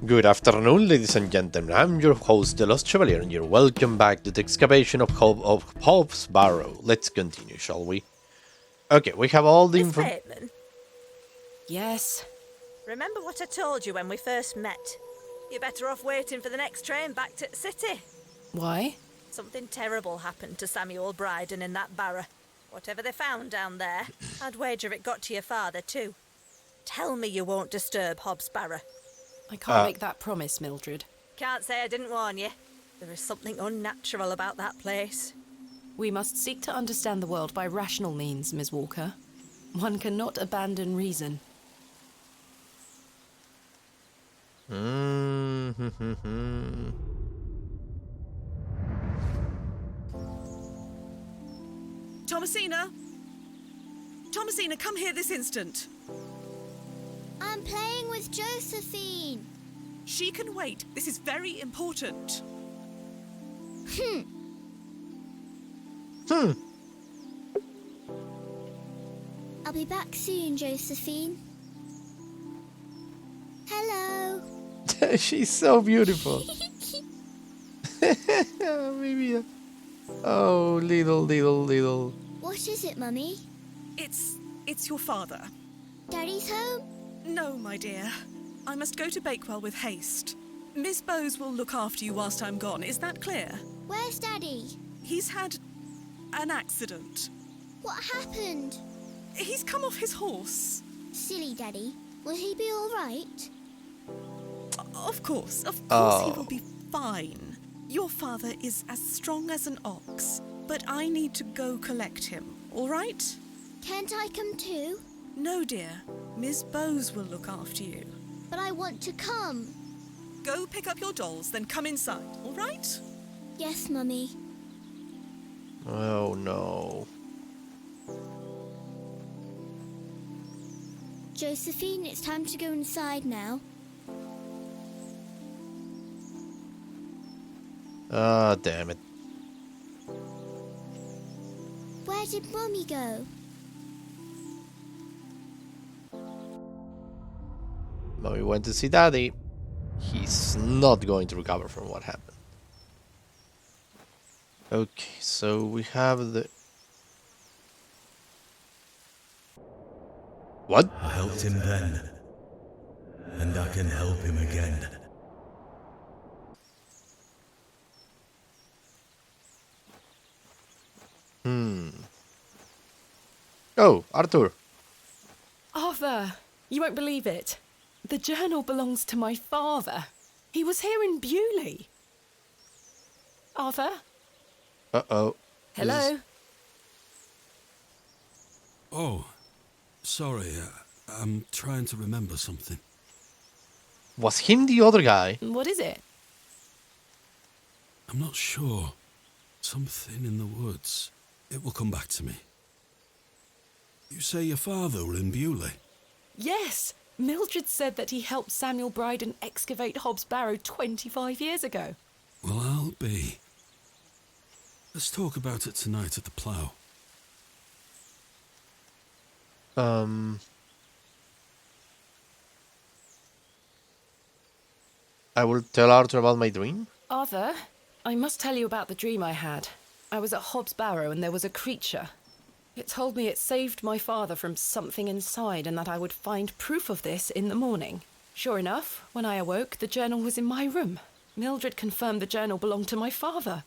Good afternoon, ladies and gentlemen. I'm your host, the Lost Chevalier, and you're welcome back to the excavation of Hobbs Barrow. Let's continue, shall we? Okay, we have all the Miss info. Bateman, Yes. remember what I told you when we first met? You're better off waiting for the next train back to the city. Why? Something terrible happened to Samuel Bryden in that Barrow. Whatever they found down there, I'd wager it got to your father too. Tell me you won't disturb Hobbs Barrow. I can't make that promise, Mildred. Can't say I didn't warn you. There is something unnatural about that place. We must seek to understand the world by rational means, Ms. Walker. One cannot abandon reason. Thomasina! Thomasina, come here this instant. I'm playing with Josephine. She can wait. This is very important. I'll be back soon, Josephine. Hello. She's so beautiful. Maybe. Oh, little. What is it, Mummy? It's your father. Daddy's home? No, my dear. I must go to Bakewell with haste. Miss Bowes will look after you whilst I'm gone. Is that clear? Where's Daddy? He's had an accident. What happened? He's come off his horse. Silly Daddy. Will he be all right? Of course he will be fine. Your father is as strong as an ox, but I need to go collect him, all right? Can't I come too? No, dear. Miss Bowes will look after you. But I want to come. Go pick up your dolls, then come inside, all right? Yes, Mummy. Oh no. Josephine, it's time to go inside now. Ah, damn it. Where did Mummy go? Mommy went to see Daddy. He's not going to recover from what happened. Okay, so we have the... What? I helped him then, and I can help him again. Oh, Arthur. Arthur, you won't believe it. The journal belongs to my father. He was here in Bewley. Arthur? Uh-oh. Hello? Oh, sorry. I'm trying to remember something. Was him the other guy? What is it? I'm not sure. Something in the woods. It will come back to me. You say your father were in Bewley? Yes. Mildred said that he helped Samuel Bryden excavate Hobbs Barrow 25 years ago. Well, I'll be. Let's talk about it tonight at the plough. I will tell Arthur about my dream. Arthur, I must tell you about the dream I had. I was at Hobbs Barrow and there was a creature. It told me it saved my father from something inside and that I would find proof of this in the morning. Sure enough, when I awoke, the journal was in my room. Mildred confirmed the journal belonged to my father.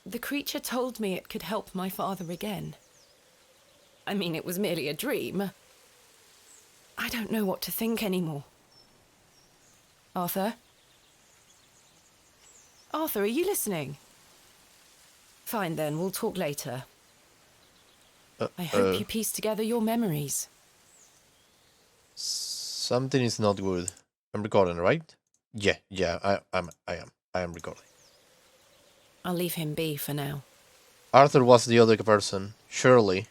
The creature told me it could help my father again. I mean, it was merely a dream. I don't know what to think anymore. Arthur? Arthur, are you listening? Fine then, we'll talk later. I hope you piece together your memories. Something is not good. I'm recording, right? Yeah, I am recording. I'll leave him be for now. Arthur was the other person, surely.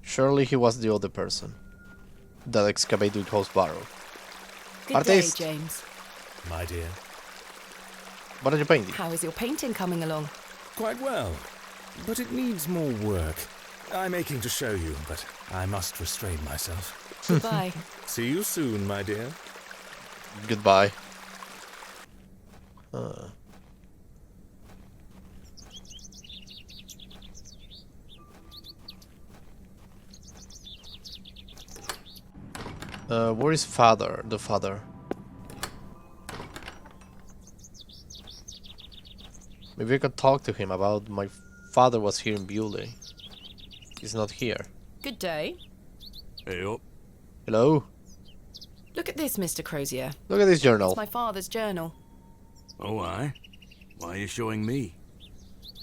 Surely he was the other person that excavated Hobbs Barrow. Good Artist. day, James. My dear. What are you painting? How is your painting coming along? Quite well, but it needs more work. I'm aching to show you, but I must restrain myself. Goodbye. See you soon, my dear. Goodbye. Where is father? The father. Maybe I could talk to him about my father was here in Bewley. He's not here. Good day. Hey up. Hello? Look at this, Mr. Crozier. Look at this journal. It's my father's journal. Oh, aye? Why are you showing me?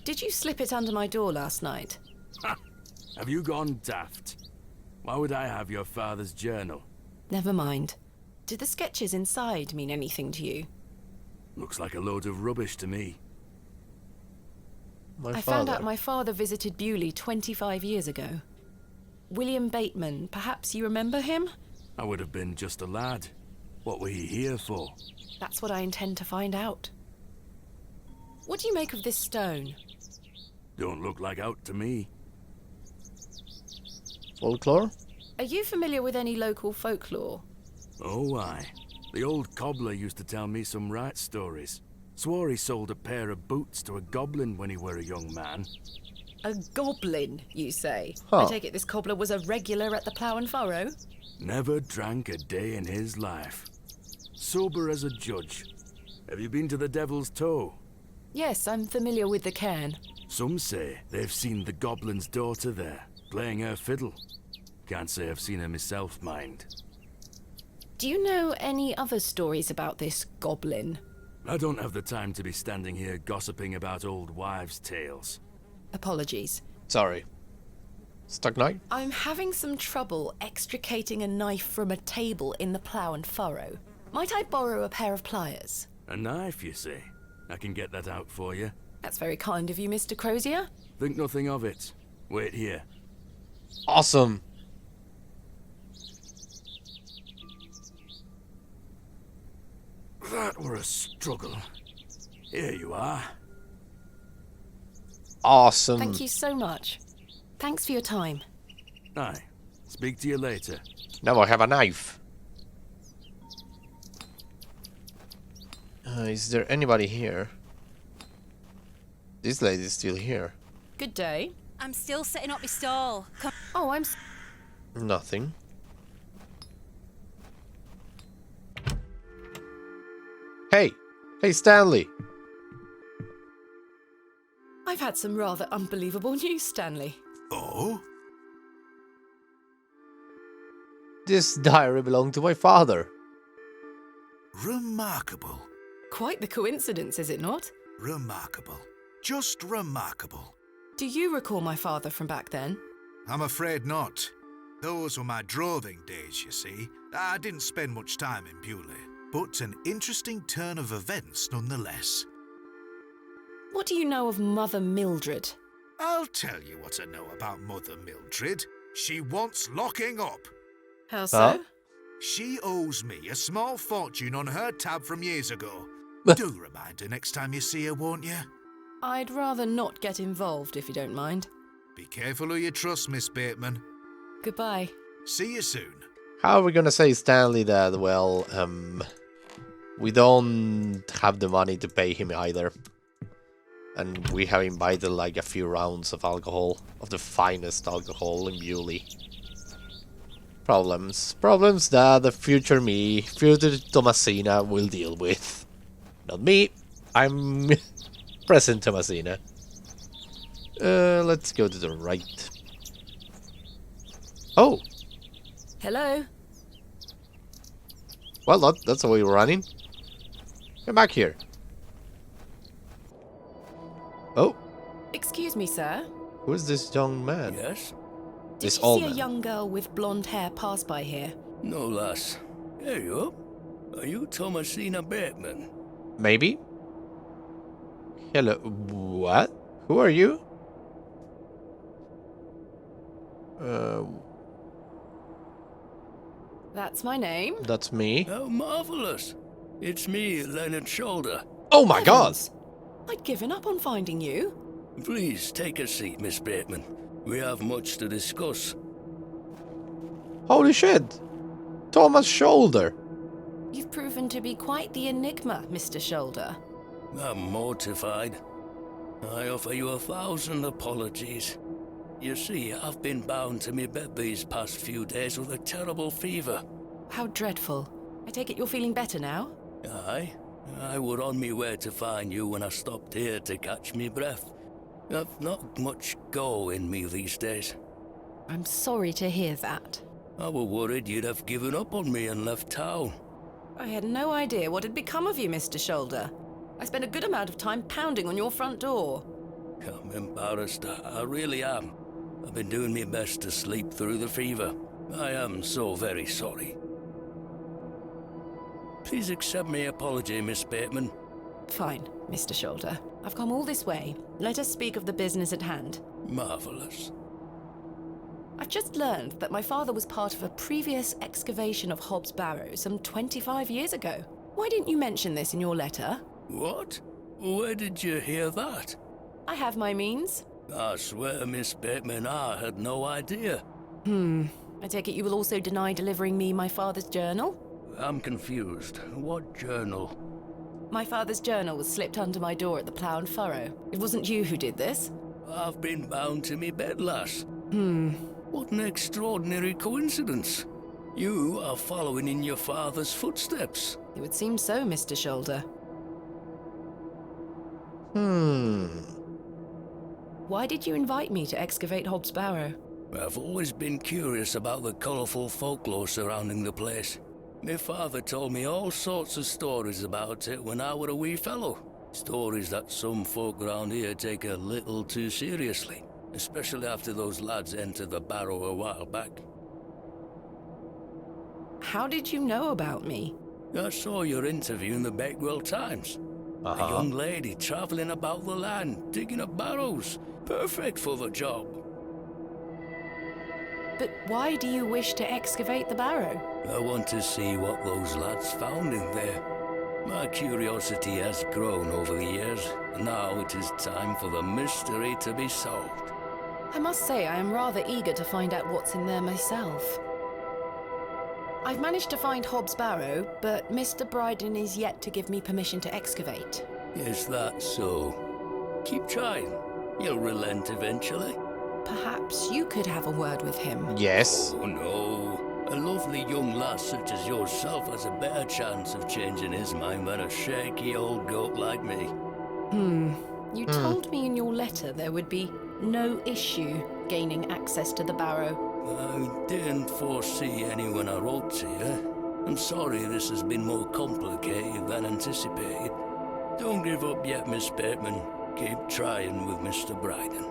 Did you slip it under my door last night? Ha! Have you gone daft? Why would I have your father's journal? Never mind. Did the sketches inside mean anything to you? Looks like a load of rubbish to me. I found out my father visited Bewley 25 years ago. William Bateman, perhaps you remember him? I would have been just a lad. What were he here for? That's what I intend to find out. What do you make of this stone? Don't look like out to me. Folklore? Are you familiar with any local folklore? Oh, aye. The old cobbler used to tell me some rat stories. Swore he sold a pair of boots to a goblin when he were a young man. A goblin, you say? Huh. I take it this cobbler was a regular at the Plough and Furrow? Never drank a day in his life. Sober as a judge. Have you been to the Devil's Toe? Yes, I'm familiar with the cairn. Some say they've seen the goblin's daughter there, playing her fiddle. Can't say I've seen her myself, mind. Do you know any other stories about this goblin? I don't have the time to be standing here gossiping about old wives' tales. Apologies. Sorry. Stuck knife? I'm having some trouble extricating a knife from a table in the Plough and Furrow. Might I borrow a pair of pliers? A knife, you say? I can get that out for you. That's very kind of you, Mr. Crozier. Think nothing of it. Wait here. Awesome. That were a struggle. Here you are. Awesome. Thank you so much. Thanks for your time. Aye. Speak to you later. Now I have a knife. Is there anybody here? This lady's still here. Good day. I'm still setting up my stall. Come. Oh, Nothing. Hey! Hey, Stanley! I've had some rather unbelievable news, Stanley. Oh? This diary belonged to my father. Remarkable. Quite the coincidence, is it not? Remarkable. Just remarkable. Do you recall my father from back then? I'm afraid not. Those were my droving days, you see. I didn't spend much time in Bewley, but an interesting turn of events nonetheless. What do you know of Mother Mildred? I'll tell you what I know about Mother Mildred. She wants locking up. How so? Huh? She owes me a small fortune on her tab from years ago. Do remind her next time you see her, won't you? I'd rather not get involved, if you don't mind. Be careful who you trust, Miss Bateman. Goodbye. See you soon. How are we gonna say Stanley that, well, we don't have the money to pay him either. And we have invited like a few rounds of alcohol, of the finest alcohol in Bewley. Problems that the future me, future Thomasina will deal with. Not me, I'm present Thomasina. Let's go to the right. Oh! Hello? Well, that's the way we're running. Come back here. Oh, Excuse me, sir. who is this young man? Yes? Did This you old see a man. young girl with blonde hair pass by here? No, lass. Here you up. Are you Thomasina Bateman? Maybe? Hello, what? Who are you? That's my name. That's me. How marvellous. It's me, Leonard Shoulder. Oh my god! Heavens. I'd given up on finding you. Please take a seat, Miss Bateman. We have much to discuss. Holy shit! Thomas Shoulder! You've proven to be quite the enigma, Mr. Shoulder. I'm mortified. I offer you 1,000 apologies. You see, I've been bound to my bed these past few days with a terrible fever. How dreadful. I take it you're feeling better now? Aye. I were on me way to find you when I stopped here to catch me breath. I've not much go in me these days. I'm sorry to hear that. I were worried you'd have given up on me and left town. I had no idea what had become of you, Mr. Shoulder. I spent a good amount of time pounding on your front door. I'm embarrassed. I really am. I've been doing my best to sleep through the fever. I am so very sorry. Please accept my apology, Miss Bateman. Fine, Mr. Shoulder. I've come all this way. Let us speak of the business at hand. Marvelous. I've just learned that my father was part of a previous excavation of Hobbs Barrow some 25 years ago. Why didn't you mention this in your letter? What? Where did you hear that? I have my means. I swear, Miss Bateman, I had no idea. I take it you will also deny delivering me my father's journal? I'm confused. What journal? My father's journal was slipped under my door at the Plough and Furrow. It wasn't you who did this? I've been bound to me bed, lass. What an extraordinary coincidence. You are following in your father's footsteps. It would seem so, Mr. Shoulder. Why did you invite me to excavate Hobbs Barrow? I've always been curious about the colourful folklore surrounding the place. My father told me all sorts of stories about it when I were a wee fellow. Stories that some folk around here take a little too seriously, especially after those lads entered the Barrow a while back. How did you know about me? I saw your interview in the Bakewell Times. A young lady travelling about the land, digging up barrows. Perfect for the job. But why do you wish to excavate the barrow? I want to see what those lads found in there. My curiosity has grown over the years, and now it is time for the mystery to be solved. I must say I am rather eager to find out what's in there myself. I've managed to find Hobbs Barrow, but Mr. Bryden is yet to give me permission to excavate. Is that so? Keep trying. You'll relent eventually. Perhaps you could have a word with him. Yes. Oh no. A lovely young lass such as yourself has a better chance of changing his mind than a shaky old goat like me. You told me in your letter there would be no issue gaining access to the barrow. I didn't foresee any when I wrote to you. I'm sorry this has been more complicated than anticipated. Don't give up yet, Miss Bateman. Keep trying with Mr. Bryden.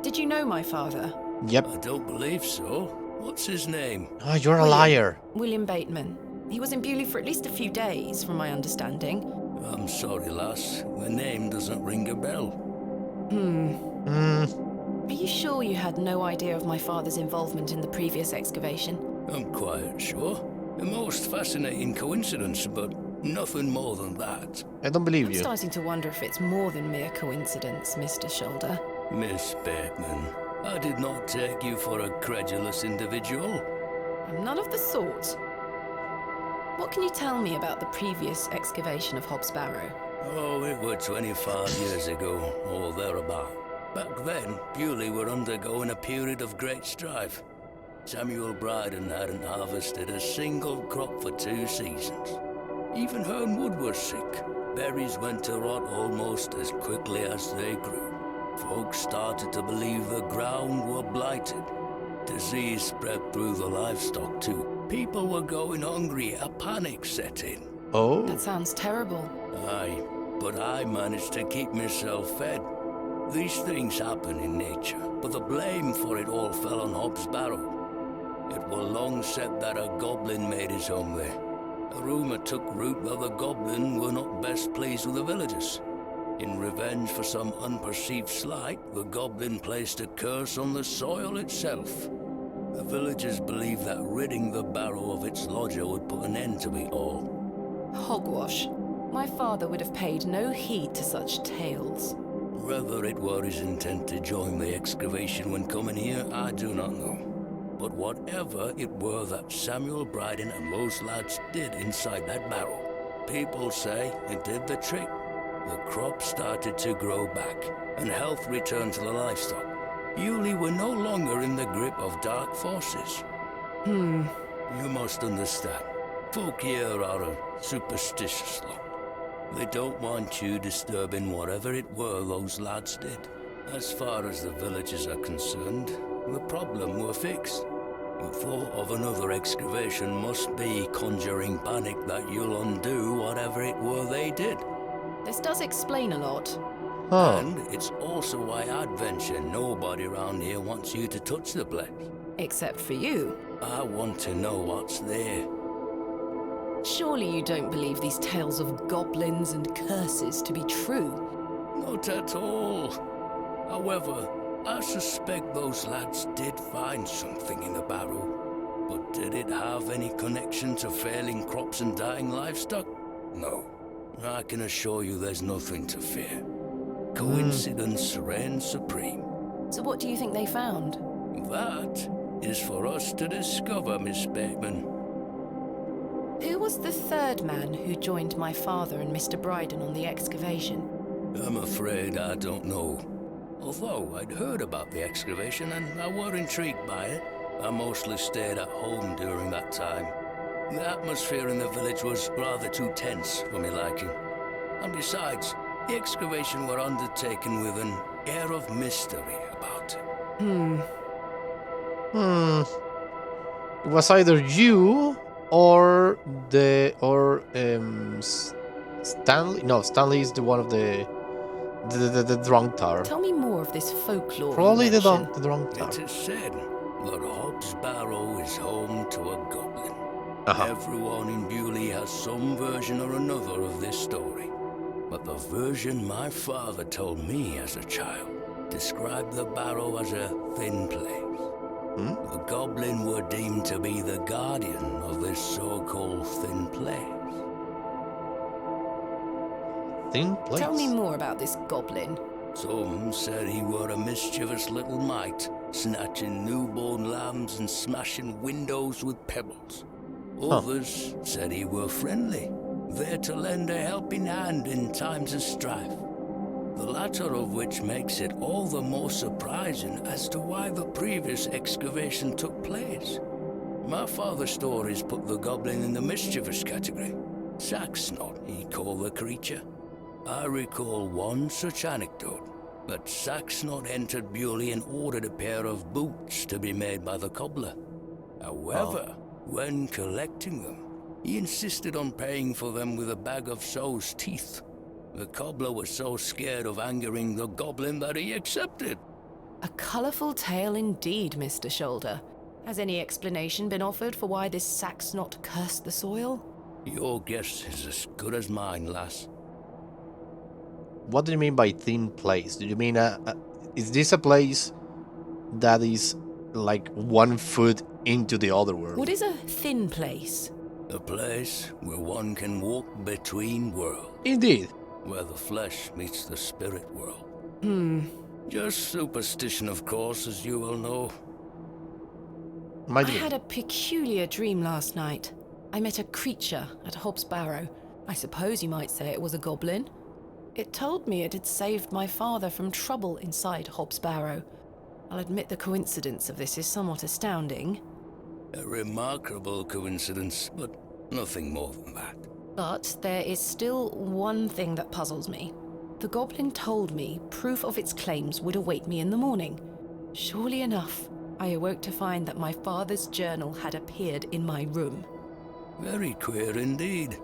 Did you know my father? Yep. I don't believe so. What's his name? Oh, you're a liar. William Bateman. He was in Bewley for at least a few days, from my understanding. I'm sorry, lass. The name doesn't ring a bell. Are you sure you had no idea of my father's involvement in the previous excavation? I'm quite sure. A most fascinating coincidence, but nothing more than that. I don't believe I'm you. starting to wonder if it's more than mere coincidence, Mr. Shoulder. Miss Bateman, I did not take you for a credulous individual. I'm none of the sort. What can you tell me about the previous excavation of Hobbs Barrow? Oh, it were 25 years ago, or thereabout. Back then, Bewley were undergoing a period of great strife. Samuel Bryden hadn't harvested a single crop for 2 seasons. Even Hernwood was sick. Berries went to rot almost as quickly as they grew. Folks started to believe the ground were blighted. Disease spread through the livestock too. People were going hungry, a panic set in. Oh. That sounds terrible. Aye, but I managed to keep myself fed. These things happen in nature, but the blame for it all fell on Hobbs Barrow. It was long said that a goblin made his home there. A rumour took root that the goblin were not best pleased with the villagers. In revenge for some unperceived slight, the goblin placed a curse on the soil itself. The villagers believed that ridding the barrow of its lodger would put an end to it all. Hogwash. My father would have paid no heed to such tales. Whether it were his intent to join the excavation when coming here, I do not know. But whatever it were that Samuel Bryden and those lads did inside that barrow, people say it did the trick. The crops started to grow back, and health returned to the livestock. Yulee were no longer in the grip of dark forces. You must understand, folk here are a superstitious lot. They don't want you disturbing whatever it were those lads did. As far as the villagers are concerned, the problem were fixed. The thought of another excavation must be conjuring panic that you'll undo whatever it were they did. This does explain a lot. And it's also why I'd venture nobody around here wants you to touch the place. Except for you. I want to know what's there. Surely you don't believe these tales of goblins and curses to be true? Not at all. However, I suspect those lads did find something in the barrow. But did it have any connection to failing crops and dying livestock? No. I can assure you there's nothing to fear. Coincidence reigns supreme. So what do you think they found? That is for us to discover, Miss Bateman. Who was the third man who joined my father and Mr. Bryden on the excavation? I'm afraid I don't know. Although I'd heard about the excavation and I were intrigued by it, I mostly stayed at home during that time. The atmosphere in the village was rather too tense for me liking. And besides, the excavation were undertaken with an air of mystery about it. It was either you or Stanley. No, Stanley is the one of the drunk tower. Tell me more of this folklore. Probably the mention. drunk tower. It is said that Hobbs Barrow is home to a goblin. Everyone in Bewley has some version or another of this story. But the version my father told me as a child described the barrow as a thin place. The goblin were deemed to be the guardian of this so-called thin place. Thin place? Tell me more about this goblin. Some said he were a mischievous little mite, snatching newborn lambs and smashing windows with pebbles. Others said he were friendly, there to lend a helping hand in times of strife. The latter of which makes it all the more surprising as to why the previous excavation took place. My father's stories put the goblin in the mischievous category. Saxnot, he called the creature. I recall one such anecdote, that Saxnot entered Bewley and ordered a pair of boots to be made by the cobbler. However, when collecting them, he insisted on paying for them with a bag of sow's teeth. The cobbler was so scared of angering the goblin that he accepted. A colourful tale indeed, Mr. Shoulder. Has any explanation been offered for why this Saxnot cursed the soil? Your guess is as good as mine, lass. What do you mean by thin place? Do you mean is this a place that is like 1 foot into the other world? What is a thin place? A place where one can walk between worlds. Indeed. Where the flesh meets the spirit world. Just superstition, of course, as you will know. I had a peculiar dream last night. I met a creature at Hobbs Barrow. I suppose you might say it was a goblin. It told me it had saved my father from trouble inside Hobbs Barrow. I'll admit the coincidence of this is somewhat astounding. A remarkable coincidence, but nothing more than that. But there is still one thing that puzzles me. The goblin told me proof of its claims would await me in the morning. Surely enough, I awoke to find that my father's journal had appeared in my room. Very queer indeed.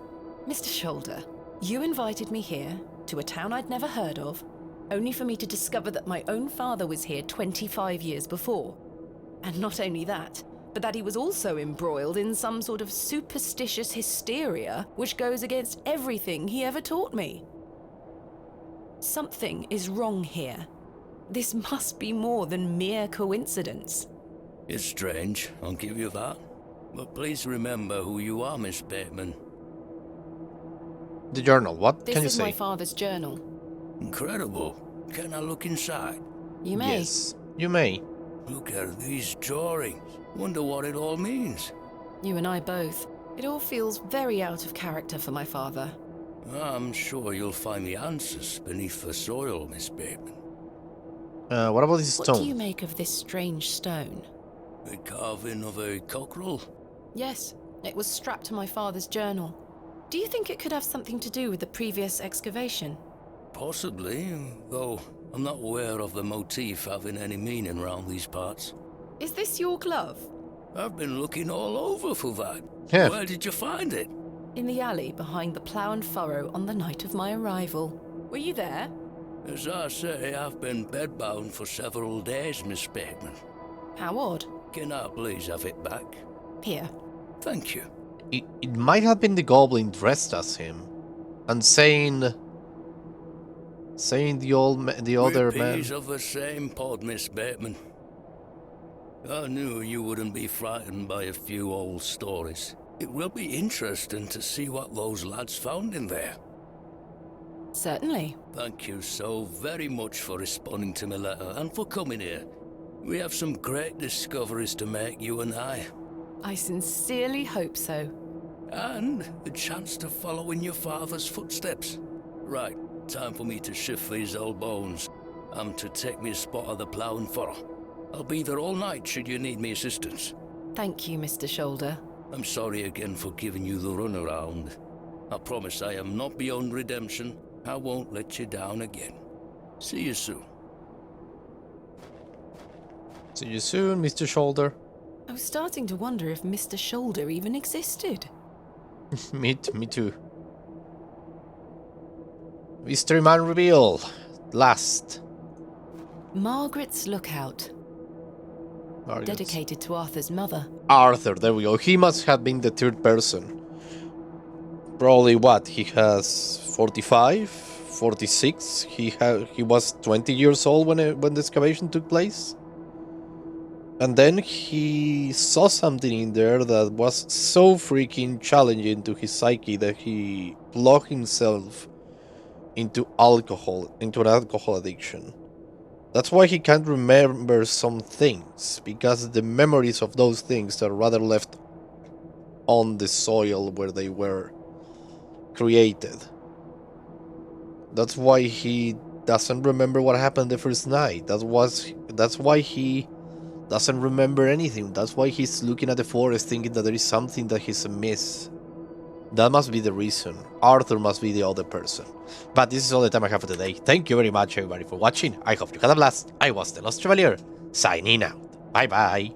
Mr. Shoulder, you invited me here, to a town I'd never heard of, only for me to discover that my own father was here 25 years before. And not only that, but that he was also embroiled in some sort of superstitious hysteria which goes against everything he ever taught me. Something is wrong here. This must be more than mere coincidence. It's strange, I'll give you that. But please remember who you are, Miss Bateman. The journal, what can you say? This is my father's journal. Incredible. Can I look inside? You may. Yes, you may. Look at these drawings. Wonder what it all means. You and I both. It all feels very out of character for my father. I'm sure you'll find the answers beneath the soil, Miss Bateman. What about this What stone? do you make of this strange stone? The carving of a cockerel? Yes, it was strapped to my father's journal. Do you think it could have something to do with the previous excavation? Possibly, though I'm not aware of the motif having any meaning around these parts. Is this your glove? I've been looking all over for that. Yeah. Where did you find it? In the alley behind the plough and furrow on the night of my arrival. Were you there? As I say, I've been bedbound for several days, Miss Bateman. How odd. Can I please have it back? Here. Thank you. It might have been the goblin dressed as him, and saying the other man. Repeats of the same pod, Miss Bateman. I knew you wouldn't be frightened by a few old stories. It will be interesting to see what those lads found in there. Certainly. Thank you so very much for responding to my letter and for coming here. We have some great discoveries to make, you and I. I sincerely hope so. And the chance to follow in your father's footsteps. Right, time for me to shift these old bones. I'm to take me a spot of the plough and furrow. I'll be there all night should you need me assistance. Thank you, Mr. Shoulder. I'm sorry again for giving you the runaround. I promise I am not beyond redemption. I won't let you down again. See you soon. See you soon, Mr. Shoulder. I was starting to wonder if Mr. Shoulder even existed. me too. Mystery Man reveal. Last. Margaret's Lookout. Margaret's. Dedicated to Arthur's mother. Arthur, there we go. He must have been the third person. Probably what? He has 45, 46. He was 20 years old when the excavation took place. And then he saw something in there that was so freaking challenging to his psyche that he locked himself into an alcohol addiction. That's why he can't remember some things, because the memories of those things are rather left on the soil where they were created. That's why he doesn't remember what happened the first night. That's why he doesn't remember anything. That's why he's looking at the forest thinking that there is something that he's amiss. That must be the reason. Arthur must be the other person. But this is all the time I have for today. Thank you very much everybody for watching. I hope you had a blast. I was the Lost Chevalier, signing out. Bye bye.